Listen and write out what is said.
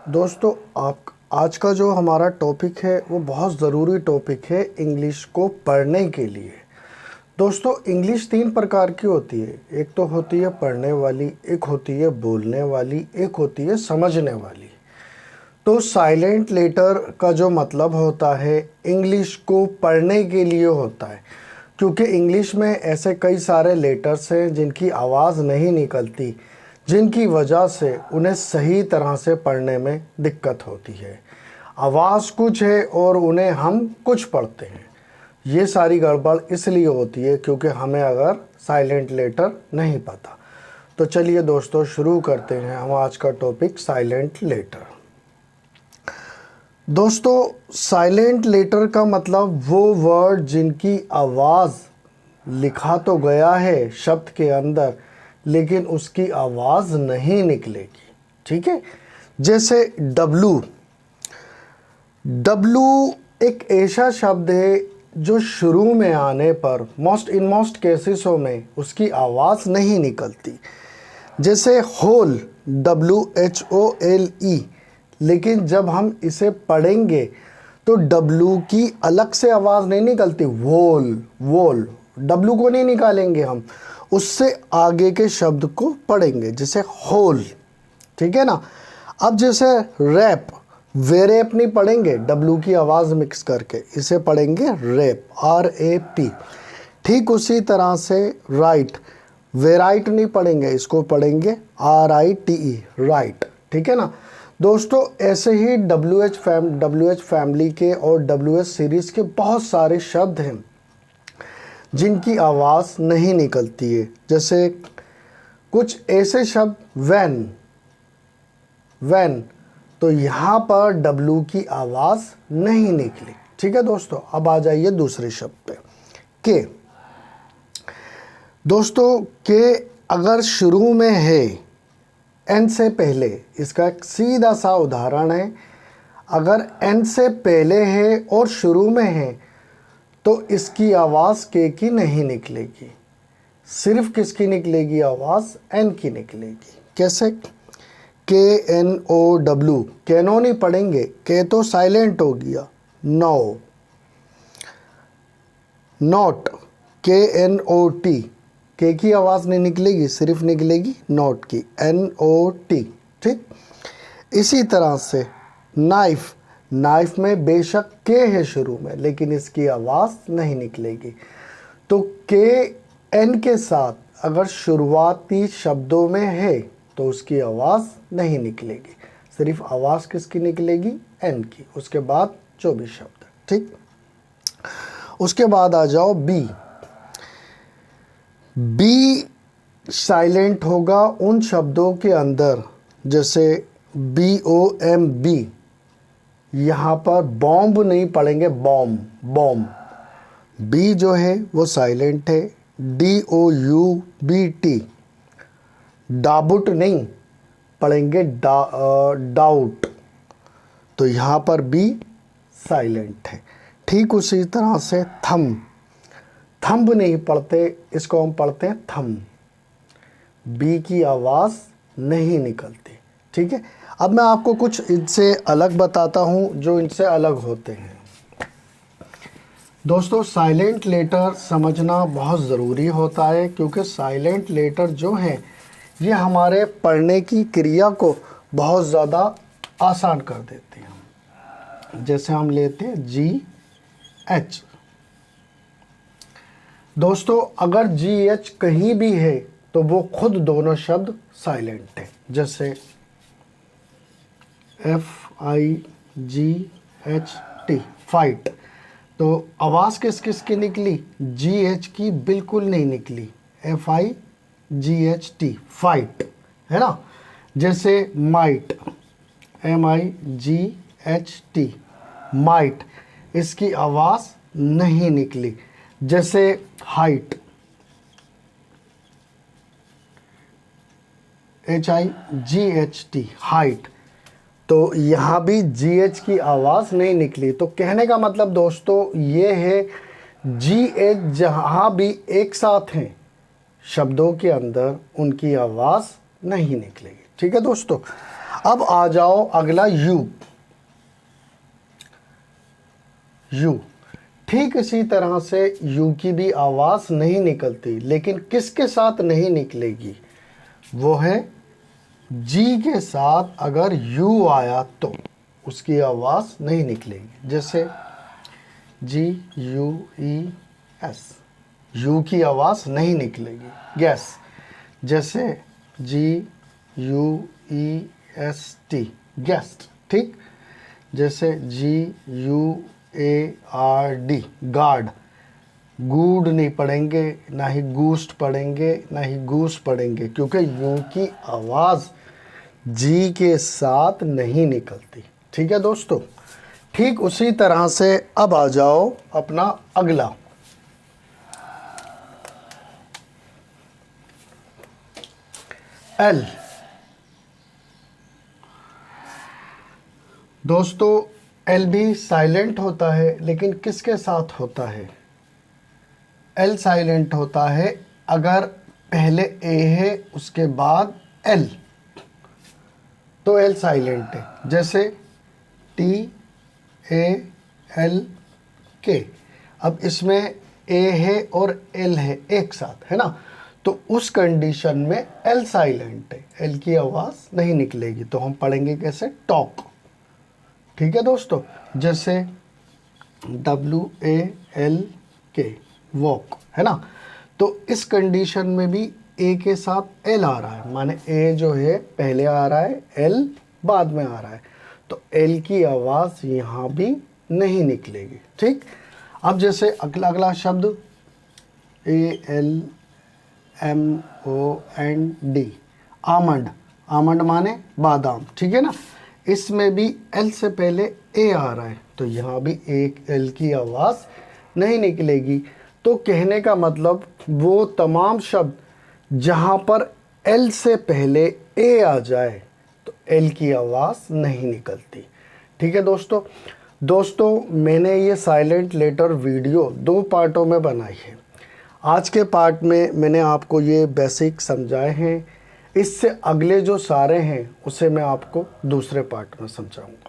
दोस्तों आप आज का जो हमारा टॉपिक है वो बहुत ज़रूरी टॉपिक है इंग्लिश को पढ़ने के लिए। दोस्तों इंग्लिश तीन प्रकार की होती है, एक तो होती है पढ़ने वाली, एक होती है बोलने वाली, एक होती है समझने वाली। तो साइलेंट लेटर का जो मतलब होता है इंग्लिश को पढ़ने के लिए होता है, क्योंकि इंग्लिश में ऐसे कई सारे लेटर्स हैं जिनकी आवाज़ नहीं निकलती, जिनकी वजह से उन्हें सही तरह से पढ़ने में दिक्कत होती है। आवाज़ कुछ है और उन्हें हम कुछ पढ़ते हैं। ये सारी गड़बड़ इसलिए होती है क्योंकि हमें अगर साइलेंट लेटर नहीं पता। तो चलिए दोस्तों शुरू करते हैं हम आज का टॉपिक साइलेंट लेटर। दोस्तों साइलेंट लेटर का मतलब वो वर्ड जिनकी आवाज़ लिखा तो गया है शब्द के अंदर, लेकिन उसकी आवाज़ नहीं निकलेगी। ठीक है, जैसे डब्लू। डब्लू एक ऐसा शब्द है जो शुरू में आने पर मोस्ट केसेसों में उसकी आवाज़ नहीं निकलती। जैसे होल, WHOLE, लेकिन जब हम इसे पढ़ेंगे तो डब्लू की अलग से आवाज़ नहीं निकलती। वोल डब्लू को नहीं निकालेंगे, हम उससे आगे के शब्द को पढ़ेंगे, जैसे होल। ठीक है ना। अब जैसे रैप, वे रैप नहीं पढ़ेंगे डब्लू की आवाज़ मिक्स करके, इसे पढ़ेंगे रैप, RAP। ठीक उसी तरह से राइट, वे राइट नहीं पढ़ेंगे, इसको पढ़ेंगे RITE, राइट। ठीक है ना दोस्तों। ऐसे ही WH फैमिली के और WH सीरीज़ के बहुत सारे शब्द हैं जिनकी आवाज़ नहीं निकलती है। जैसे कुछ ऐसे शब्द वैन, तो यहाँ पर डब्लू की आवाज़ नहीं निकली। ठीक है दोस्तों। अब आ जाइए दूसरे शब्द पे, के। दोस्तों के अगर शुरू में है एन से पहले, इसका एक सीधा सा उदाहरण है, अगर एन से पहले है और शुरू में है तो इसकी आवाज़ के की नहीं निकलेगी, सिर्फ किसकी निकलेगी आवाज़, एन की निकलेगी। कैसे? KNOW, कैनो नहीं पढ़ेंगे, के तो साइलेंट हो गया। नो, नॉट, KNOT, के की आवाज़ नहीं निकलेगी, सिर्फ निकलेगी नॉट की, NOT। ठीक इसी तरह से नाइफ, नाइफ में बेशक के है शुरू में, लेकिन इसकी आवाज़ नहीं निकलेगी। तो के एन के साथ अगर शुरुआती शब्दों में है तो उसकी आवाज़ नहीं निकलेगी, सिर्फ आवाज़ किसकी निकलेगी, एन की। उसके बाद जो भी शब्द है। ठीक, उसके बाद आ जाओ बी। बी साइलेंट होगा उन शब्दों के अंदर, जैसे BOMB, यहाँ पर बॉम्ब नहीं पढ़ेंगे, बॉम्ब। बी जो है वो साइलेंट है। DOUBT, डाबुट नहीं पढ़ेंगे, डाउट, तो यहाँ पर बी साइलेंट है। ठीक उसी तरह से थंब नहीं पढ़ते, इसको हम पढ़ते हैं थंब, बी की आवाज़ नहीं निकलती। ठीक है। अब मैं आपको कुछ इनसे अलग बताता हूँ जो इनसे अलग होते हैं। दोस्तों साइलेंट लेटर समझना बहुत ज़रूरी होता है, क्योंकि साइलेंट लेटर जो हैं ये हमारे पढ़ने की क्रिया को बहुत ज़्यादा आसान कर देते हैं। जैसे हम लेते हैं GH। दोस्तों अगर GH कहीं भी है तो वो खुद दोनों शब्द साइलेंट है। जैसे FIGHT, फाइट, तो आवाज़ किस किस की निकली, GH की बिल्कुल नहीं निकली, FIGHT, फाइट, है ना। जैसे माइट, MIGHT, माइट, इसकी आवाज़ नहीं निकली। जैसे हाइट, HIGHT, हाइट, तो यहाँ भी GH की आवाज़ नहीं निकली। तो कहने का मतलब दोस्तों ये है, GH जहाँ भी एक साथ हैं शब्दों के अंदर उनकी आवाज़ नहीं निकलेगी। ठीक है दोस्तों। अब आ जाओ अगला यू। यू, ठीक इसी तरह से यू की भी आवाज़ नहीं निकलती, लेकिन किसके साथ नहीं निकलेगी, वो है जी के साथ। अगर यू आया तो उसकी आवाज़ नहीं निकलेगी। जैसे G U E S, U की आवाज़ नहीं निकलेगी। गैस, जैसे G U E S T, guest, ठीक। जैसे G U A R D, guard, गूड नहीं पढ़ेंगे, ना ही गूस्ट पढ़ेंगे, ना ही गूस पढ़ेंगे, क्योंकि यू की आवाज़ जी के साथ नहीं निकलती। ठीक है दोस्तों, ठीक उसी तरह से अब आ जाओ अपना अगला। एल। दोस्तों एल भी साइलेंट होता है, लेकिन किसके साथ होता है? एल साइलेंट होता है अगर पहले ए है उसके बाद एल, तो एल साइलेंट है। जैसे टी ए एल के, अब इसमें ए है और एल है एक साथ, है ना, तो उस कंडीशन में एल साइलेंट है, एल की आवाज़ नहीं निकलेगी। तो हम पढ़ेंगे कैसे? टॉक। ठीक है दोस्तों, जैसे डब्ल्यू ए एल के, वॉक, है ना, तो इस कंडीशन में भी ए के साथ एल आ रहा है, माने ए जो है पहले आ रहा है, एल बाद में आ रहा है, तो एल की आवाज़ यहाँ भी नहीं निकलेगी। ठीक, अब जैसे अगला शब्द A L M O N D, almond. Almond माने बादाम, ठीक है ना, इसमें भी एल से पहले ए आ रहा है, तो यहाँ भी एक एल की आवाज़ नहीं निकलेगी। तो कहने का मतलब वो तमाम शब्द जहाँ पर एल से पहले ए आ जाए तो एल की आवाज़ नहीं निकलती। ठीक है दोस्तों मैंने ये साइलेंट लेटर वीडियो 2 पार्टों में बनाई है। आज के पार्ट में मैंने आपको ये बेसिक समझाए हैं, इससे अगले जो सारे हैं उसे मैं आपको दूसरे पार्ट में समझाऊंगा।